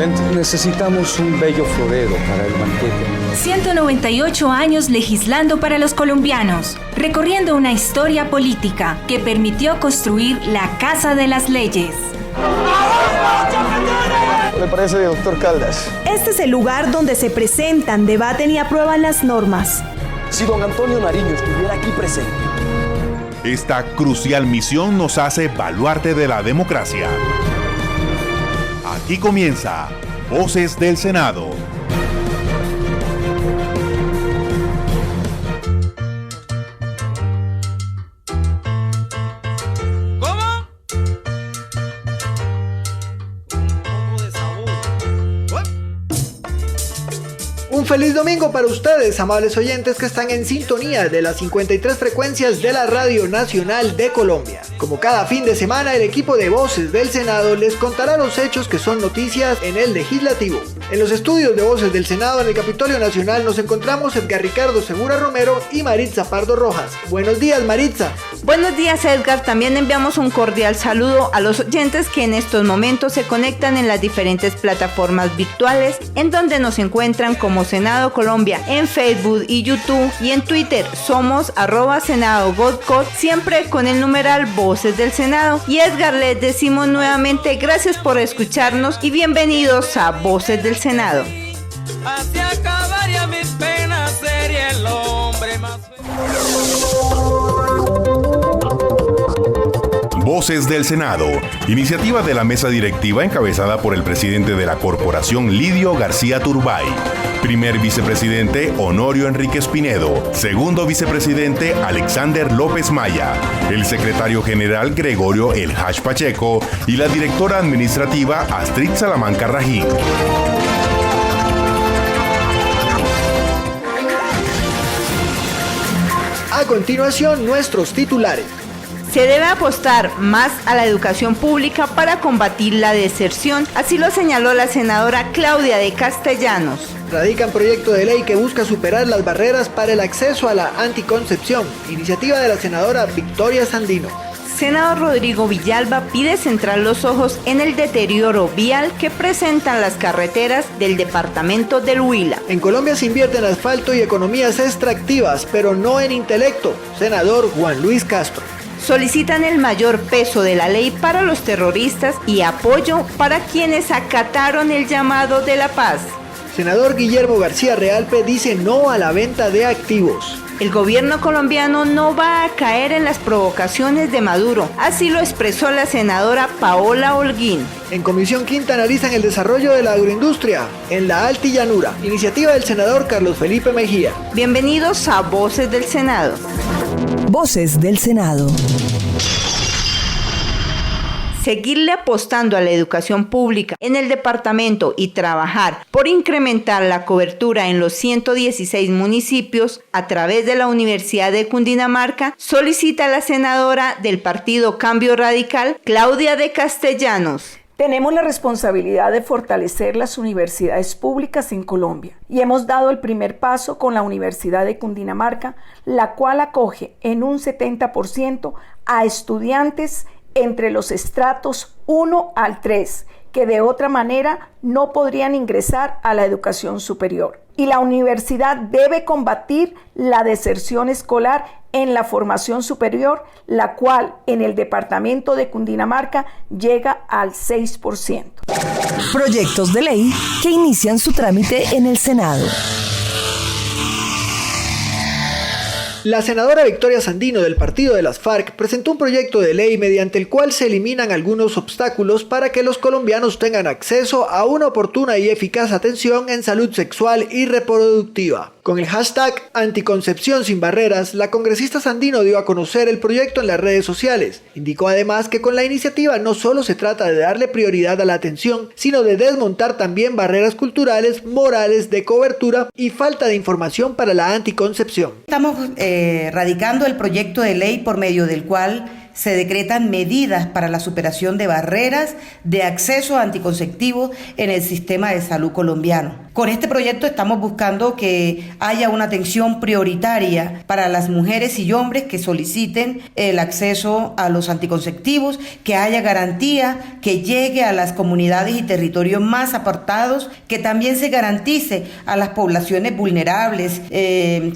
Presidente. Necesitamos un bello florero para el banquete. 198 años legislando para los colombianos, recorriendo una historia política que permitió construir la Casa de las Leyes. ¿Qué le parece, doctor Caldas? Este es el lugar donde se presentan, debaten y aprueban las normas. Si don Antonio Nariño estuviera aquí presente. Esta crucial misión nos hace baluarte de la democracia. Aquí comienza Voces del Senado. Un feliz domingo para ustedes, amables oyentes que están en sintonía de las 53 frecuencias de la Radio Nacional de Colombia. Como cada fin de semana, el equipo de Voces del Senado les contará los hechos que son noticias en el Legislativo. En los estudios de Voces del Senado en el Capitolio Nacional nos encontramos Edgar Ricardo Segura Romero y Maritza Pardo Rojas. Buenos días, Maritza. Buenos días, Edgar. También enviamos un cordial saludo a los oyentes que en estos momentos se conectan en las diferentes plataformas virtuales en donde nos encuentran como Senado Colombia en Facebook y YouTube, y en Twitter somos @SenadoGodCod, siempre con el numeral Voces del Senado. Y Edgar, les decimos nuevamente gracias por escucharnos y bienvenidos a Voces del Senado. Así acabaría mis penas, sería el hombre más Voces del Senado, iniciativa de la mesa directiva encabezada por el presidente de la corporación, Lidio García Turbay. Primer vicepresidente, Honorio Enríquez Pinedo. Segundo vicepresidente, Alexander López Maya. El secretario general, Gregorio El Hash Pacheco. Y la directora administrativa, Astrid Salamanca Rajín. A continuación, nuestros titulares. Se debe apostar más a la educación pública para combatir la deserción, así lo señaló la senadora Claudia de Castellanos. Radican proyecto de ley que busca superar las barreras para el acceso a la anticoncepción. Iniciativa de la senadora Victoria Sandino. Senador Rodrigo Villalba pide centrar los ojos en el deterioro vial que presentan las carreteras del departamento del Huila. En Colombia se invierte en asfalto y economías extractivas, pero no en intelecto. Senador Juan Luis Castro. Solicitan el mayor peso de la ley para los terroristas y apoyo para quienes acataron el llamado de la paz. Senador Guillermo García Realpe dice no a la venta de activos. El gobierno colombiano no va a caer en las provocaciones de Maduro, así lo expresó la senadora Paola Holguín. En Comisión Quinta analizan el desarrollo de la agroindustria en la Altillanura. Iniciativa del senador Carlos Felipe Mejía. Bienvenidos a Voces del Senado. Voces del Senado. Seguirle apostando a la educación pública en el departamento y trabajar por incrementar la cobertura en los 116 municipios a través de la Universidad de Cundinamarca, solicita la senadora del Partido Cambio Radical, Claudia de Castellanos. Tenemos la responsabilidad de fortalecer las universidades públicas en Colombia y hemos dado el primer paso con la Universidad de Cundinamarca, la cual acoge en un 70% a estudiantes entre los estratos 1 al 3, que de otra manera no podrían ingresar a la educación superior. Y la universidad debe combatir la deserción escolar en la formación superior, la cual en el departamento de Cundinamarca llega al 6%. Proyectos de ley que inician su trámite en el Senado. La senadora Victoria Sandino del partido de las FARC presentó un proyecto de ley mediante el cual se eliminan algunos obstáculos para que los colombianos tengan acceso a una oportuna y eficaz atención en salud sexual y reproductiva. Con el hashtag Anticoncepción sin Barreras, la congresista Sandino dio a conocer el proyecto en las redes sociales. Indicó además que con la iniciativa no solo se trata de darle prioridad a la atención, sino de desmontar también barreras culturales, morales, de cobertura y falta de información para la anticoncepción. Estamos radicando el proyecto de ley por medio del cual se decretan medidas para la superación de barreras de acceso a anticonceptivos en el sistema de salud colombiano. Con este proyecto estamos buscando que haya una atención prioritaria para las mujeres y hombres que soliciten el acceso a los anticonceptivos, que haya garantía, que llegue a las comunidades y territorios más apartados, que también se garantice a las poblaciones vulnerables,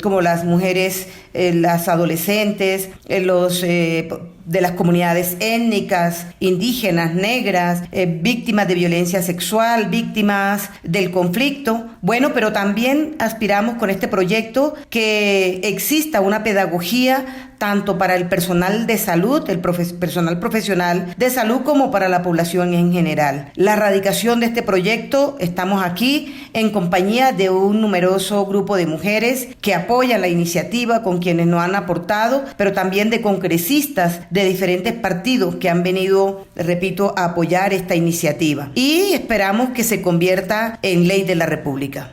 como las mujeres, las adolescentes, de las comunidades étnicas, indígenas, negras, víctimas de violencia sexual, víctimas del conflicto. Bueno, pero también aspiramos con este proyecto que exista una pedagogía tanto para el personal de salud, el personal profesional de salud, como para la población en general. La radicación de este proyecto, estamos aquí en compañía de un numeroso grupo de mujeres que apoyan la iniciativa, con quienes nos han aportado, pero también de congresistas de diferentes partidos que han venido, repito, a apoyar esta iniciativa. Y esperamos que se convierta en ley de la República.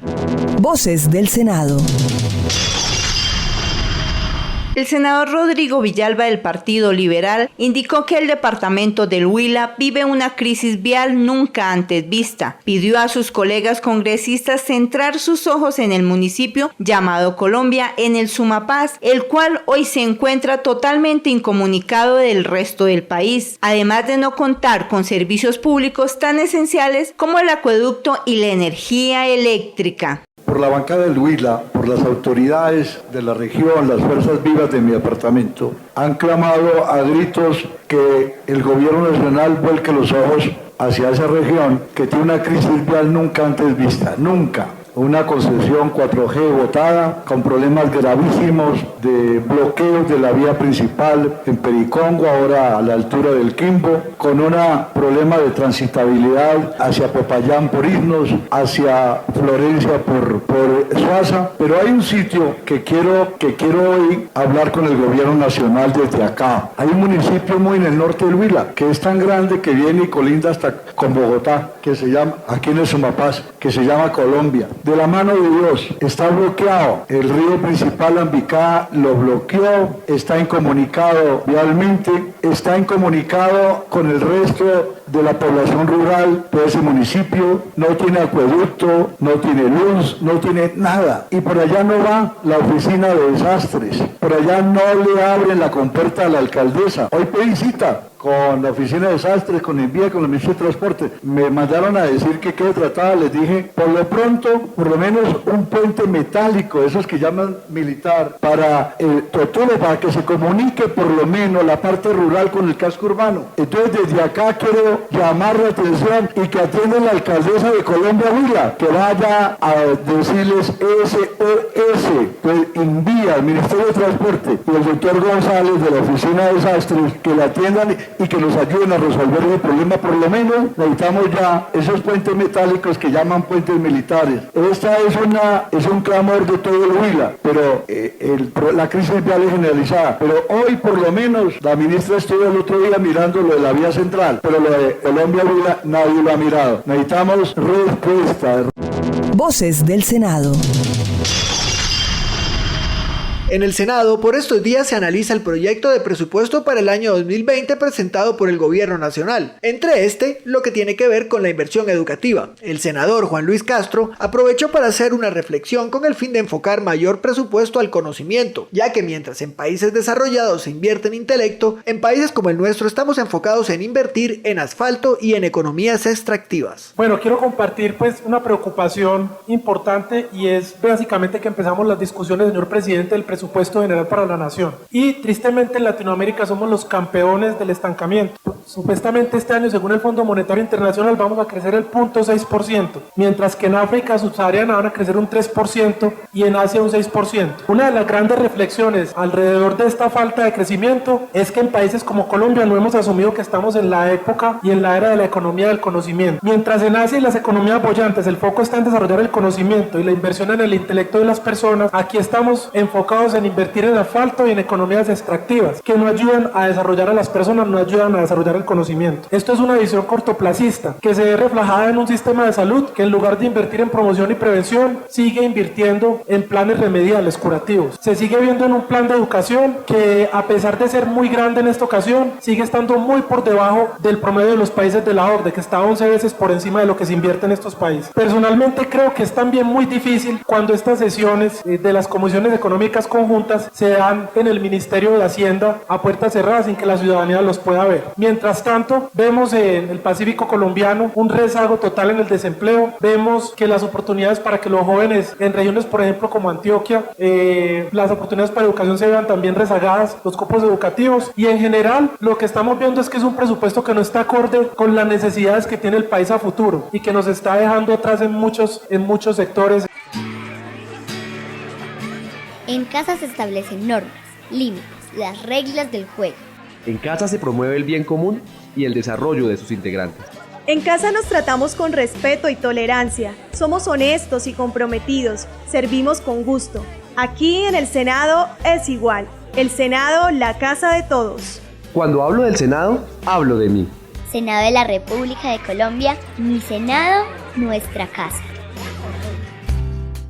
Voces del Senado. El senador Rodrigo Villalba del Partido Liberal indicó que el departamento del Huila vive una crisis vial nunca antes vista. Pidió a sus colegas congresistas centrar sus ojos en el municipio llamado Colombia, en el Sumapaz, el cual hoy se encuentra totalmente incomunicado del resto del país, además de no contar con servicios públicos tan esenciales como el acueducto y la energía eléctrica. Por la bancada del Huila, por las autoridades de la región, las fuerzas vivas de mi departamento, han clamado a gritos que el gobierno nacional vuelque los ojos hacia esa región que tiene una crisis vial nunca antes vista, nunca. Una concesión 4G botada, con problemas gravísimos de bloqueos de la vía principal en Pericongo, ahora a la altura del Quimbo, con un problema de transitabilidad hacia Popayán por Irnos, hacia Florencia por Suaza. Pero hay un sitio que quiero hoy hablar con el gobierno nacional desde acá. Hay un municipio muy en el norte del Huila, que es tan grande que viene y colinda hasta con Bogotá, que se llama, aquí en el Sumapaz, que se llama Colombia. De la mano de Dios, está bloqueado. El río principal Ambicá lo bloqueó, está incomunicado vialmente, está incomunicado con el resto de la población rural de ese municipio, no tiene acueducto, no tiene luz, no tiene nada. Y por allá no va la oficina de desastres, por allá no le abren la compuerta a la alcaldesa. Hoy pedí cita con la oficina de desastres, con Envía, con el Ministerio de Transporte. Me mandaron a decir que qué trataba, les dije, por lo pronto, por lo menos un puente metálico, esos que llaman militar, para el Totumo, para que se comunique por lo menos la parte rural con el casco urbano. Entonces desde acá quiero llamar la atención y que atienda la alcaldesa de Colombia, Huila, que vaya a decirles SOS, pues Envía, el Ministerio de Transporte y el doctor González de la oficina de desastres, que la atiendan y que nos ayuden a resolver el problema. Por lo menos necesitamos ya esos puentes metálicos que llaman puentes militares. Esta es un clamor de todo el Huila, pero la crisis vial es generalizada. Pero hoy por lo menos la ministra estuvo el otro día mirando lo de la vía central, pero lo de Colombia-Huila nadie lo ha mirado. Necesitamos respuesta. Voces del Senado. En el Senado, por estos días se analiza el proyecto de presupuesto para el año 2020 presentado por el Gobierno Nacional. Entre lo que tiene que ver con la inversión educativa. El senador Juan Luis Castro aprovechó para hacer una reflexión con el fin de enfocar mayor presupuesto al conocimiento, ya que mientras en países desarrollados se invierte en intelecto, en países como el nuestro estamos enfocados en invertir en asfalto y en economías extractivas. Bueno, quiero compartir una preocupación importante, y es básicamente que empezamos las discusiones, señor presidente, del presupuesto general para la nación. Y tristemente en Latinoamérica somos los campeones del estancamiento. Supuestamente este año, según el Fondo Monetario Internacional, vamos a crecer el 0.6%, mientras que en África subsahariana van a crecer un 3% y en Asia un 6%. Una de las grandes reflexiones alrededor de esta falta de crecimiento es que en países como Colombia no hemos asumido que estamos en la época y en la era de la economía del conocimiento. Mientras en Asia y las economías bollantes el foco está en desarrollar el conocimiento y la inversión en el intelecto de las personas, aquí estamos enfocados enfocados en invertir en asfalto y en economías extractivas, que no ayudan a desarrollar a las personas, no ayudan a desarrollar el conocimiento. Esto es una visión cortoplacista, que se ve reflejada en un sistema de salud que en lugar de invertir en promoción y prevención, sigue invirtiendo en planes remediales, curativos. Se sigue viendo en un plan de educación que, a pesar de ser muy grande en esta ocasión, sigue estando muy por debajo del promedio de los países de la OCDE, que está 11 veces por encima de lo que se invierte en estos países. Personalmente creo que es también muy difícil cuando estas sesiones de las comisiones económicas conjuntas se dan en el Ministerio de Hacienda a puertas cerradas sin que la ciudadanía los pueda ver. Mientras tanto, vemos en el Pacífico colombiano un rezago total en el desempleo, vemos que las oportunidades para que los jóvenes en regiones, por ejemplo, como Antioquia, las oportunidades para educación se vean también rezagadas, los cupos educativos, y en general lo que estamos viendo es que es un presupuesto que no está acorde con las necesidades que tiene el país a futuro y que nos está dejando atrás en muchos sectores. En casa se establecen normas, límites, las reglas del juego. En casa se promueve el bien común y el desarrollo de sus integrantes. En casa nos tratamos con respeto y tolerancia, somos honestos y comprometidos, servimos con gusto. Aquí en el Senado es igual, el Senado, la casa de todos. Cuando hablo del Senado, hablo de mí. Senado de la República de Colombia, mi Senado, nuestra casa.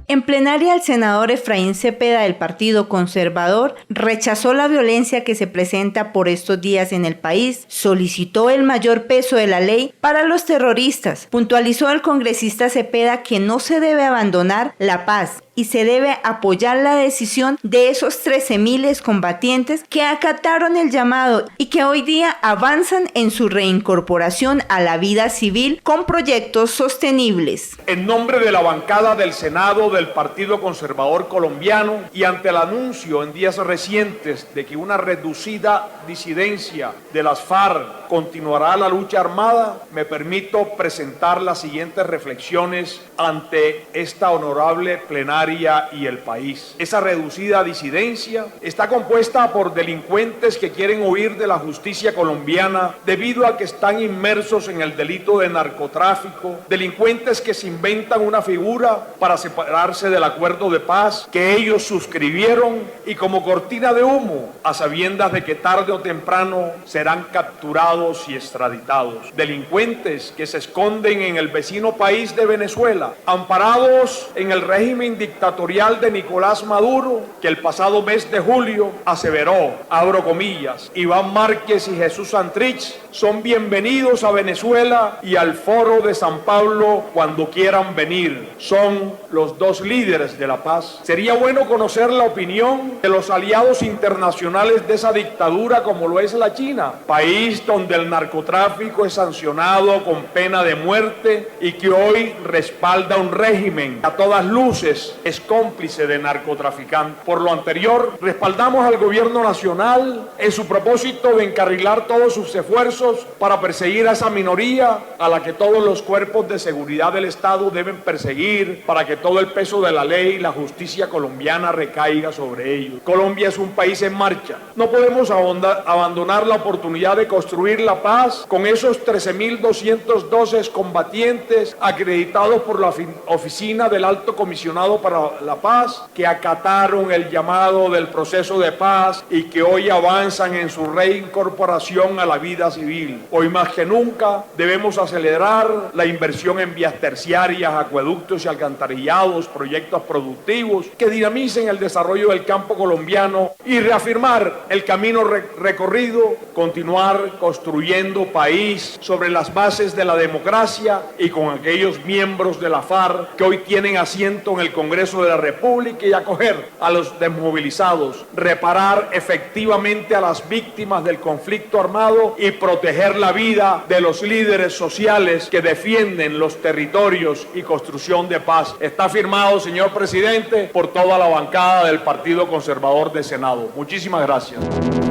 En plenaria, el senador Efraín Cepeda del Partido Conservador rechazó la violencia que se presenta por estos días en el país, solicitó el mayor peso de la ley para los terroristas. Puntualizó el congresista Cepeda que no se debe abandonar la paz y se debe apoyar la decisión de esos 13.000 excombatientes que acataron el llamado y que hoy día avanzan en su reincorporación a la vida civil con proyectos sostenibles. En nombre de la bancada del Senado del Partido Conservador Colombiano y ante el anuncio en días recientes de que una reducida disidencia de las FARC continuará la lucha armada, me permito presentar las siguientes reflexiones ante esta honorable plenaria y el país. Esa reducida disidencia está compuesta por delincuentes que quieren huir de la justicia colombiana debido a que están inmersos en el delito de narcotráfico, delincuentes que se inventan una figura para separarse del acuerdo de paz que ellos suscribieron y como cortina de humo, a sabiendas de que tarde o temprano serán capturados y extraditados. Delincuentes que se esconden en el vecino país de Venezuela, amparados en el régimen dictatorial de Nicolás Maduro, que el pasado mes de julio aseveró, abro comillas, Iván Márquez y Jesús Santrich son bienvenidos a Venezuela y al Foro de San Pablo cuando quieran venir. Son los dos líderes de la paz. Sería bueno conocer la opinión de los aliados internacionales de esa dictadura como lo es la China, país donde el narcotráfico es sancionado con pena de muerte y que hoy respalda un régimen a todas luces es cómplice de narcotraficantes. Por lo anterior, respaldamos al gobierno nacional en su propósito de encarrilar todos sus esfuerzos para perseguir a esa minoría a la que todos los cuerpos de seguridad del Estado deben perseguir para que todo el peso de la ley y la justicia colombiana recaiga sobre ellos. Colombia es un país en marcha. No podemos abandonar la oportunidad de construir la paz con esos 13.212 combatientes acreditados por la Oficina del Alto Comisionado para la Paz, que acataron el llamado del proceso de paz y que hoy avanzan en su reincorporación a la vida civil. Hoy más que nunca debemos acelerar la inversión en vías terciarias, acueductos y alcantarillados, proyectos productivos que dinamicen el desarrollo del campo colombiano y reafirmar el camino recorrido, continuar construyendo país sobre las bases de la democracia y con aquellos miembros de la FARC que hoy tienen asiento en el Congreso de la República y acoger a los desmovilizados, reparar efectivamente a las víctimas del conflicto armado y proteger la vida de los líderes sociales que defienden los territorios y construcción de paz. Está firmado, señor presidente, por toda la bancada del Partido Conservador del Senado. Muchísimas gracias.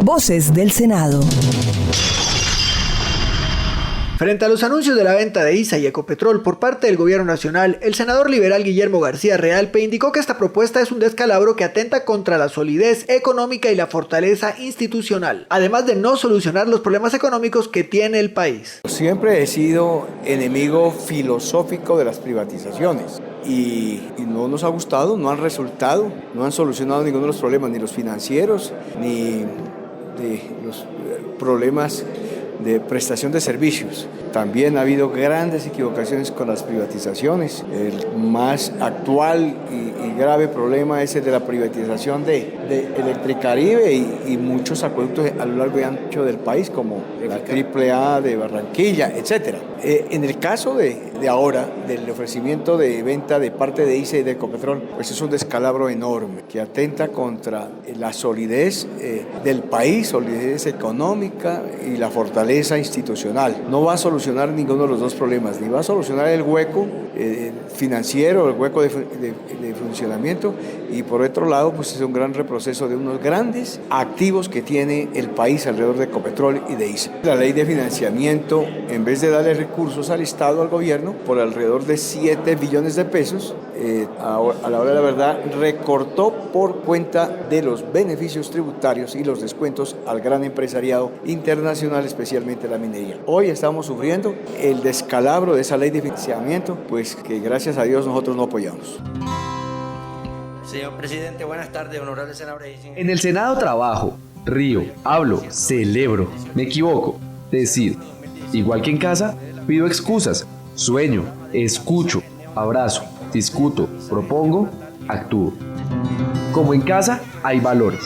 Voces del Senado. Frente a los anuncios de la venta de ISA y Ecopetrol por parte del gobierno nacional, el senador liberal Guillermo García Realpe indicó que esta propuesta es un descalabro que atenta contra la solidez económica y la fortaleza institucional, además de no solucionar los problemas económicos que tiene el país. Siempre he sido enemigo filosófico de las privatizaciones. y no nos ha gustado, no han resultado, no han solucionado ninguno de los problemas, ni los financieros, ni de los problemas de prestación de servicios. También ha habido grandes equivocaciones con las privatizaciones. El más actual y grave problema es el de la privatización de Electricaribe y muchos acueductos a lo largo y ancho del país, como la AAA de Barranquilla, etc. En el caso de ahora, del ofrecimiento de venta de parte de ICE y de Ecopetrol, pues es un descalabro enorme que atenta contra la solidez del país, solidez económica y la fortaleza institucional. No va a solucionar ninguno de los dos problemas, ni va a solucionar el hueco financiero, el hueco de funcionamiento, y por otro lado, pues es un gran reproceso de unos grandes activos que tiene el país alrededor de Ecopetrol y de ICE. La ley de financiamiento, en vez de darle recursos al Estado, al gobierno, por alrededor de 7 billones de pesos, a la hora de la verdad, recortó por cuenta de los beneficios tributarios y los descuentos al gran empresariado internacional, especialmente la minería. Hoy estamos sufriendo el descalabro de esa ley de financiamiento, pues que gracias a Dios nosotros no apoyamos. Señor presidente, buenas tardes, honorables senadores. En el Senado trabajo, río, hablo, celebro, me equivoco, decido. Igual que en casa, pido excusas, sueño, escucho, abrazo, discuto, propongo, actúo. Como en casa, hay valores,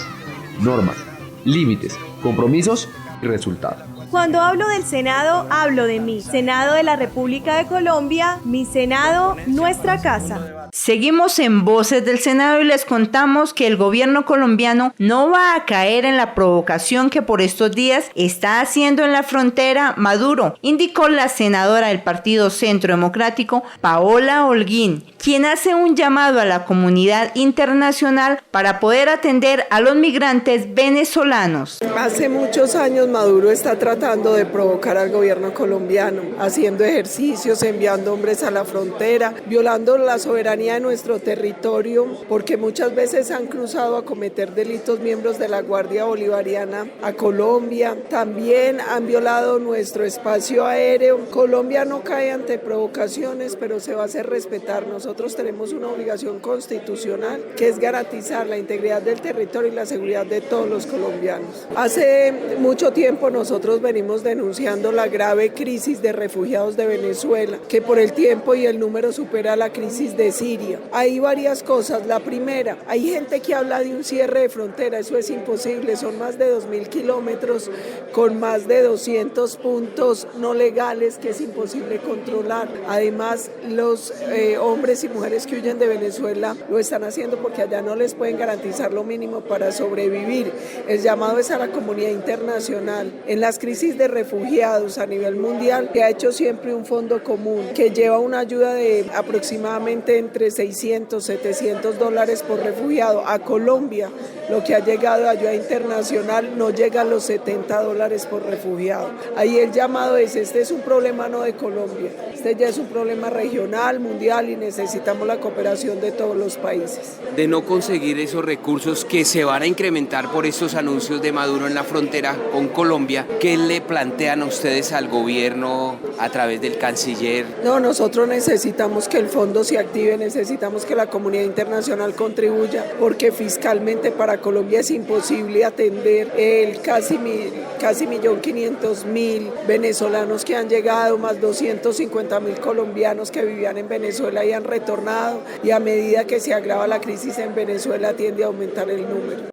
normas, límites, compromisos y resultados. Cuando hablo del Senado, hablo de mí. Senado de la República de Colombia, mi Senado, nuestra casa. Seguimos en Voces del Senado y les contamos que el gobierno colombiano no va a caer en la provocación que por estos días está haciendo en la frontera Maduro, indicó la senadora del Partido Centro Democrático, Paola Holguín, quien hace un llamado a la comunidad internacional para poder atender a los migrantes venezolanos. Hace muchos años Maduro está tratando de provocar al gobierno colombiano, haciendo ejercicios, enviando hombres a la frontera, violando la soberanía de nuestro territorio, porque muchas veces han cruzado a cometer delitos miembros de la Guardia Bolivariana a Colombia. También han violado nuestro espacio aéreo. Colombia no cae ante provocaciones, pero se va a hacer respetar. Nosotros tenemos una obligación constitucional que es garantizar la integridad del territorio y la seguridad de todos los colombianos. Hace mucho tiempo nosotros venimos denunciando la grave crisis de refugiados de Venezuela, que por el tiempo y el número supera la crisis de Siria. Hay varias cosas. La primera, hay gente que habla de un cierre de frontera. Eso es imposible. Son más de 2.000 kilómetros con más de 200 puntos no legales que es imposible controlar. Además, los hombres y mujeres que huyen de Venezuela lo están haciendo porque allá no les pueden garantizar lo mínimo para sobrevivir. El llamado es a la comunidad internacional. En las crisis de refugiados a nivel mundial se ha hecho siempre un fondo común que lleva una ayuda de aproximadamente entre $600-700 por refugiado. A Colombia lo que ha llegado de ayuda internacional no llega a los $70 por refugiado. Ahí el llamado es, este es un problema no de Colombia, este ya es un problema regional, mundial, y necesitamos la cooperación de todos los países. De no conseguir esos recursos que se van a incrementar por estos anuncios de Maduro en la frontera con Colombia, ¿qué le plantean a ustedes al gobierno a través del canciller? No, nosotros necesitamos que el fondo se active, necesitamos que la comunidad internacional contribuya, porque fiscalmente para Colombia es imposible atender el casi 1.500.000 venezolanos que han llegado, más 250.000 colombianos que vivían en Venezuela y han retornado, y a medida que se agrava la crisis en Venezuela tiende a aumentar el número.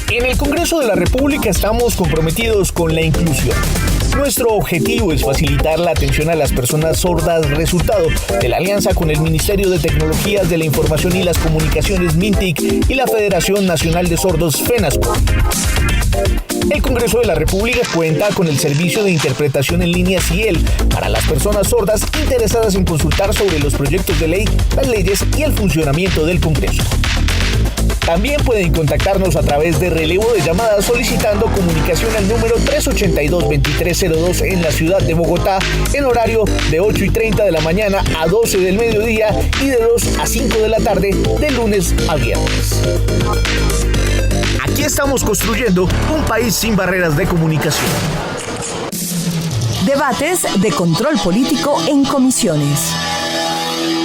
En el Congreso de la República estamos comprometidos con la inclusión. Nuestro objetivo es facilitar la atención a las personas sordas, resultado de la alianza con el Ministerio de Tecnologías de la Información y las Comunicaciones MINTIC y la Federación Nacional de Sordos FENASCO. El Congreso de la República cuenta con el servicio de interpretación en línea CIEL para las personas sordas interesadas en consultar sobre los proyectos de ley, las leyes y el funcionamiento del Congreso. También pueden contactarnos a través de relevo de llamadas solicitando comunicación al número 382-2302 en la ciudad de Bogotá en horario de 8:30 de la mañana a 12 del mediodía y de 2 a 5 de la tarde de lunes a viernes. Aquí estamos construyendo un país sin barreras de comunicación. Debates de control político en comisiones.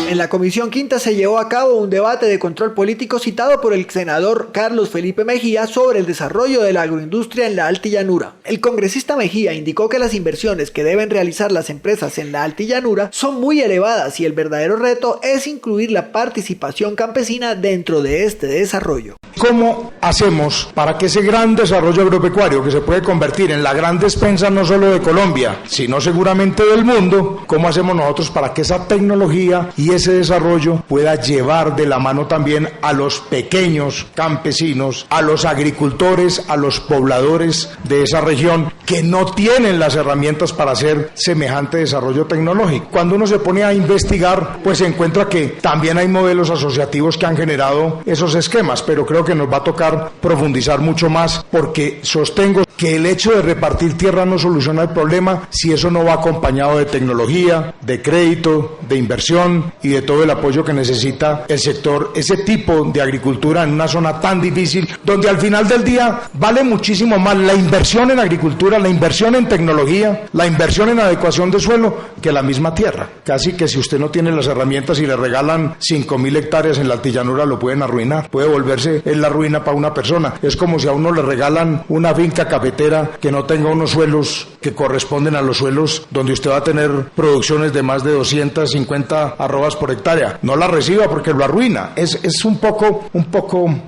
En la Comisión Quinta se llevó a cabo un debate de control político citado por el senador Carlos Felipe Mejía sobre el desarrollo de la agroindustria en la Altillanura. El congresista Mejía indicó que las inversiones que deben realizar las empresas en la Altillanura son muy elevadas y el verdadero reto es incluir la participación campesina dentro de este desarrollo. ¿Cómo hacemos para que ese gran desarrollo agropecuario que se puede convertir en la gran despensa no solo de Colombia, sino seguramente del mundo, cómo hacemos nosotros para que esa tecnología y ese desarrollo pueda llevar de la mano también a los pequeños campesinos, a los agricultores, a los pobladores de esa región que no tienen las herramientas para hacer semejante desarrollo tecnológico? Cuando uno se pone a investigar, pues se encuentra que también hay modelos asociativos que han generado esos esquemas, pero creo que nos va a tocar profundizar mucho más, porque sostengo que el hecho de repartir tierra no soluciona el problema si eso no va acompañado de tecnología, de crédito, de inversión y de todo el apoyo que necesita el sector, ese tipo de agricultura en una zona tan difícil, donde al final del día vale muchísimo más la inversión en agricultura, la inversión en tecnología, la inversión en adecuación de suelo que la misma tierra. Casi que si usted no tiene las herramientas y le regalan 5.000 hectáreas en la Altillanura, lo pueden arruinar, puede volverse en la ruina para una persona. Es como si a uno le regalan una finca cafetera que no tenga unos suelos que corresponden a los suelos donde usted va a tener producciones de más de 250 arrobas por hectárea. No la reciba porque lo arruina. Es un poco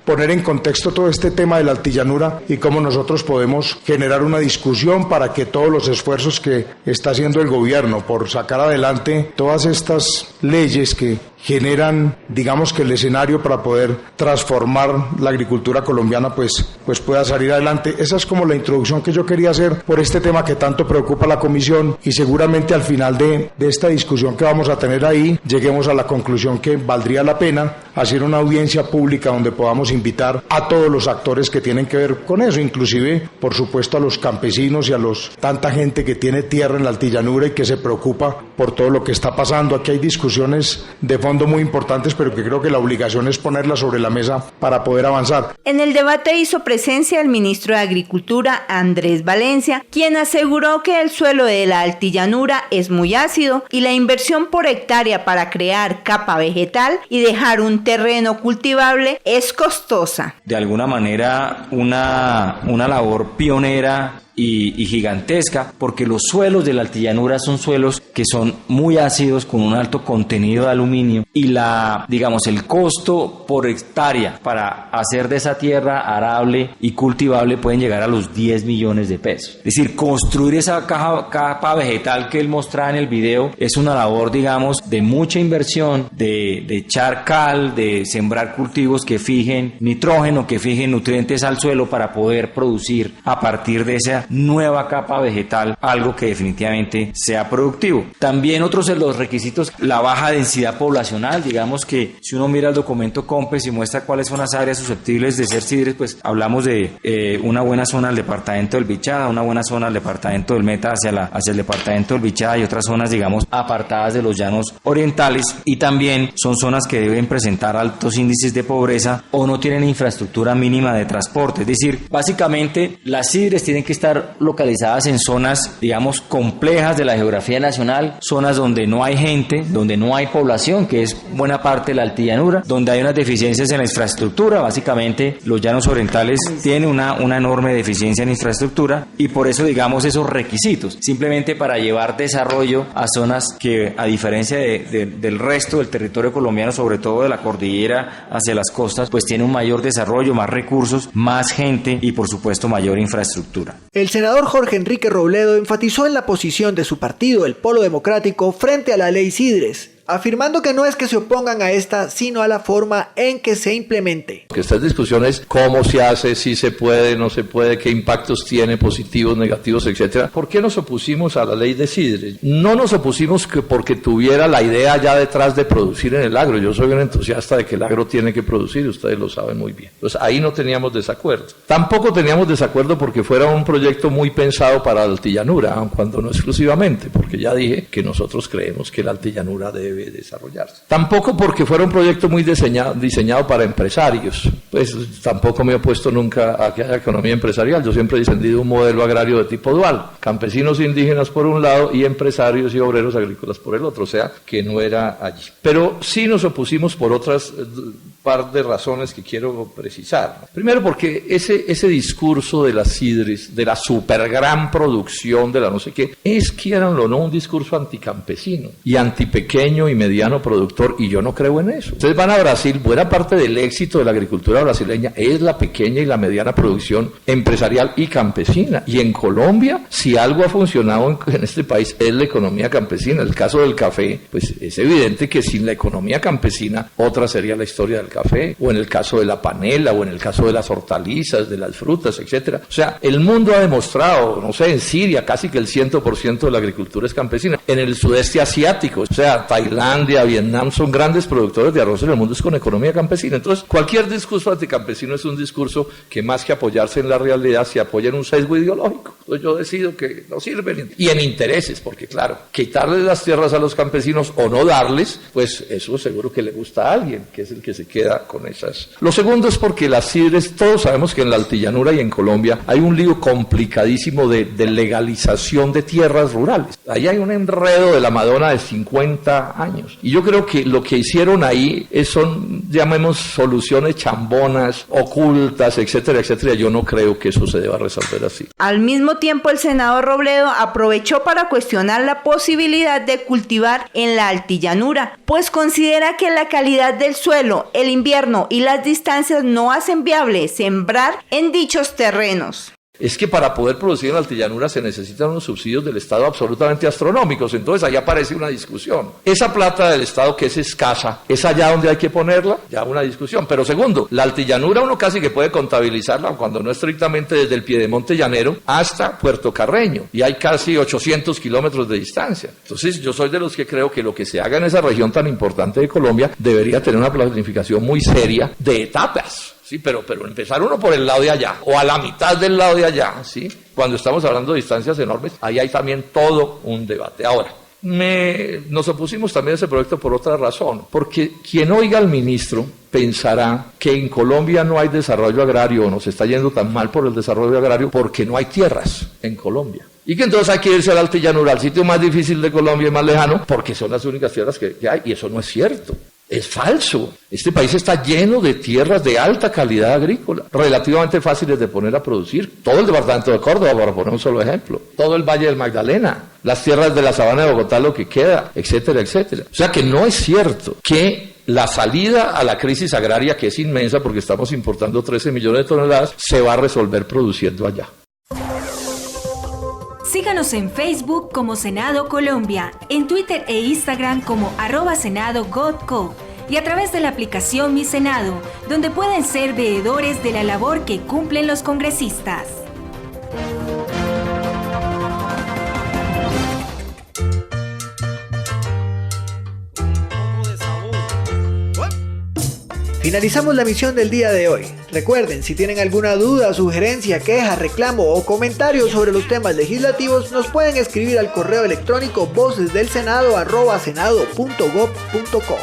poner en contexto todo este tema de la Altillanura y cómo nosotros podemos generar una discusión para que todos los esfuerzos que está haciendo el gobierno por sacar adelante todas estas leyes que generan, digamos, que el escenario para poder transformar la agricultura colombiana pues pueda salir adelante. Esa es como la introducción que yo quería hacer por este tema que tanto preocupa a la comisión, y seguramente al final de esta discusión que vamos a tener ahí lleguemos a la conclusión que valdría la pena hacer una audiencia pública donde podamos invitar a todos los actores que tienen que ver con eso, inclusive por supuesto a los campesinos y a tanta gente que tiene tierra en la Altillanura y que se preocupa por todo lo que está pasando. Aquí hay discusiones de fondo muy importantes, pero que creo que la obligación es ponerlas sobre la mesa para poder avanzar. En el debate hizo presencia el ministro de Agricultura, Andrés Valencia, quien aseguró que el suelo de la Altillanura es muy ácido y la inversión por hectárea para crear capa vegetal y dejar un terreno cultivable es costosa. De alguna manera una labor pionera y gigantesca, porque los suelos de la Altillanura son suelos que son muy ácidos con un alto contenido de aluminio, y el costo por hectárea para hacer de esa tierra arable y cultivable pueden llegar a los 10 millones de pesos. Es decir, construir esa capa vegetal que él mostraba en el video es una labor, de mucha inversión, de echar cal, de sembrar cultivos que fijen nitrógeno, que fijen nutrientes al suelo para poder producir a partir de esa nueva capa vegetal algo que definitivamente sea productivo. También otros de los requisitos, la baja densidad poblacional. Digamos que si uno mira el documento COMPES y muestra cuáles son las áreas susceptibles de ser sidres, pues hablamos de una buena zona del departamento del Bichada, una buena zona del departamento del Meta hacia el departamento del Bichada, y otras zonas apartadas de los llanos orientales, y también son zonas que deben presentar altos índices de pobreza o no tienen infraestructura mínima de transporte. Es decir, básicamente las sidres tienen que estar localizadas en zonas, complejas de la geografía nacional, zonas donde no hay gente, donde no hay población, que es buena parte de la Altillanura, donde hay unas deficiencias en la infraestructura. Básicamente los llanos orientales tienen una enorme deficiencia en infraestructura, y por eso esos requisitos, simplemente para llevar desarrollo a zonas que, a diferencia del resto del territorio colombiano, sobre todo de la cordillera hacia las costas, pues tiene un mayor desarrollo, más recursos, más gente y por supuesto mayor infraestructura. El senador Jorge Enrique Robledo enfatizó en la posición de su partido, el Polo Democrático, frente a la ley Sidres, afirmando que no es que se opongan a esta, sino a la forma en que se implemente. Que estas discusiones, cómo se hace, si se puede, no se puede, qué impactos tiene, positivos, negativos, etcétera. ¿Por qué nos opusimos a la ley de Sidres? No nos opusimos porque tuviera la idea ya detrás de producir en el agro. Yo soy un entusiasta de que el agro tiene que producir, ustedes lo saben muy bien. Entonces ahí no teníamos desacuerdo. Tampoco teníamos desacuerdo porque fuera un proyecto muy pensado para la Altillanura, aun cuando no exclusivamente, porque ya dije que nosotros creemos que la Altillanura debe debe desarrollarse. Tampoco porque fuera un proyecto muy diseñado para empresarios, pues tampoco me he opuesto nunca a que haya economía empresarial. Yo siempre he defendido un modelo agrario de tipo dual, campesinos indígenas por un lado y empresarios y obreros agrícolas por el otro, o sea que no era allí. Pero sí nos opusimos por otras par de razones que quiero precisar. Primero porque ese discurso de las sidres, de la super gran producción, de la no sé qué, es, quieranlo o no, un discurso anticampesino y antipequeño y mediano productor, y yo no creo en eso. Ustedes van a Brasil, buena parte del éxito de la agricultura brasileña es la pequeña y la mediana producción empresarial y campesina, y en Colombia, si algo ha funcionado en este país es la economía campesina. El caso del café, pues es evidente que sin la economía campesina, otra sería la historia del café, o en el caso de la panela, o en el caso de las hortalizas, de las frutas, etcétera. O sea, el mundo ha demostrado, no sé, en Siria casi que el 100% de la agricultura es campesina. En el sudeste asiático, o sea, Tailandia, Vietnam, son grandes productores de arroz en el mundo, es con economía campesina. Entonces, cualquier discurso anticampesino es un discurso que más que apoyarse en la realidad, se apoya en un sesgo ideológico. Entonces yo decido que no sirven, y en intereses, porque claro, quitarles las tierras a los campesinos o no darles, pues eso seguro que le gusta a alguien, que es el que se queda con esas. Lo segundo es porque las sidres, todos sabemos que en la altillanura y en Colombia hay un lío complicadísimo de legalización de tierras rurales. Ahí hay un enredo de la Madonna de 50 años. Y yo creo que lo que hicieron ahí son, llamemos, soluciones chambonas, ocultas, etcétera, etcétera. Yo no creo que eso se deba resolver así. Al mismo tiempo, el senador Robledo aprovechó para cuestionar la posibilidad de cultivar en la altillanura, pues considera que la calidad del suelo, el invierno y las distancias no hacen viable sembrar en dichos terrenos. Es que para poder producir en la altillanura se necesitan unos subsidios del Estado absolutamente astronómicos, entonces ahí aparece una discusión. Esa plata del Estado que es escasa, ¿es allá donde hay que ponerla? Ya una discusión. Pero segundo, la altillanura uno casi que puede contabilizarla, cuando no estrictamente, desde el Piedemonte llanero hasta Puerto Carreño, y hay casi 800 kilómetros de distancia. Entonces yo soy de los que creo que lo que se haga en esa región tan importante de Colombia debería tener una planificación muy seria de etapas. Sí, pero empezar uno por el lado de allá, o a la mitad del lado de allá, ¿sí? Cuando estamos hablando de distancias enormes, ahí hay también todo un debate. Ahora, nos opusimos también a ese proyecto por otra razón, porque quien oiga al ministro pensará que en Colombia no hay desarrollo agrario, o nos está yendo tan mal por el desarrollo agrario, porque no hay tierras en Colombia. Y que entonces hay que irse a la altillanura, al sitio más difícil de Colombia y más lejano, porque son las únicas tierras que hay, y eso no es cierto. Es falso. Este país está lleno de tierras de alta calidad agrícola, relativamente fáciles de poner a producir. Todo el departamento de Córdoba, para poner un solo ejemplo. Todo el Valle del Magdalena, las tierras de la Sabana de Bogotá, lo que queda, etcétera, etcétera. O sea que no es cierto que la salida a la crisis agraria, que es inmensa porque estamos importando 13 millones de toneladas, se va a resolver produciendo allá. Síganos en Facebook como Senado Colombia, en Twitter e Instagram como @SenadoGodCo y a través de la aplicación Mi Senado, donde pueden ser veedores de la labor que cumplen los congresistas. Finalizamos la emisión del día de hoy. Recuerden, si tienen alguna duda, sugerencia, queja, reclamo o comentario sobre los temas legislativos, nos pueden escribir al correo electrónico vocesdelsenado@senado.gov.co.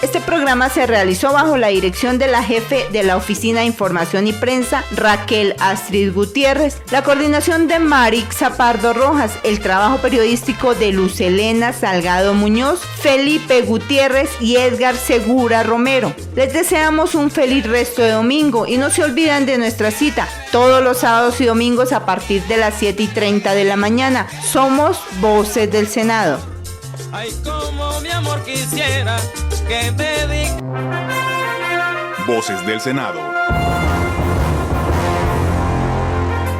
Este programa se realizó bajo la dirección de la jefe de la Oficina de Información y Prensa, Raquel Astrid Gutiérrez, la coordinación de Marixa Pardo Rojas, el trabajo periodístico de Lucelena Salgado Muñoz, Felipe Gutiérrez y Edgar Segura Romero. Les deseamos un feliz resto de domingo y no se olviden de nuestra cita todos los sábados y domingos a partir de las 7:30 de la mañana. Somos Voces del Senado. Ay, como mi amor quisiera que te diga. Voces del Senado.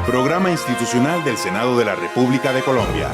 Programa institucional del Senado de la República de Colombia.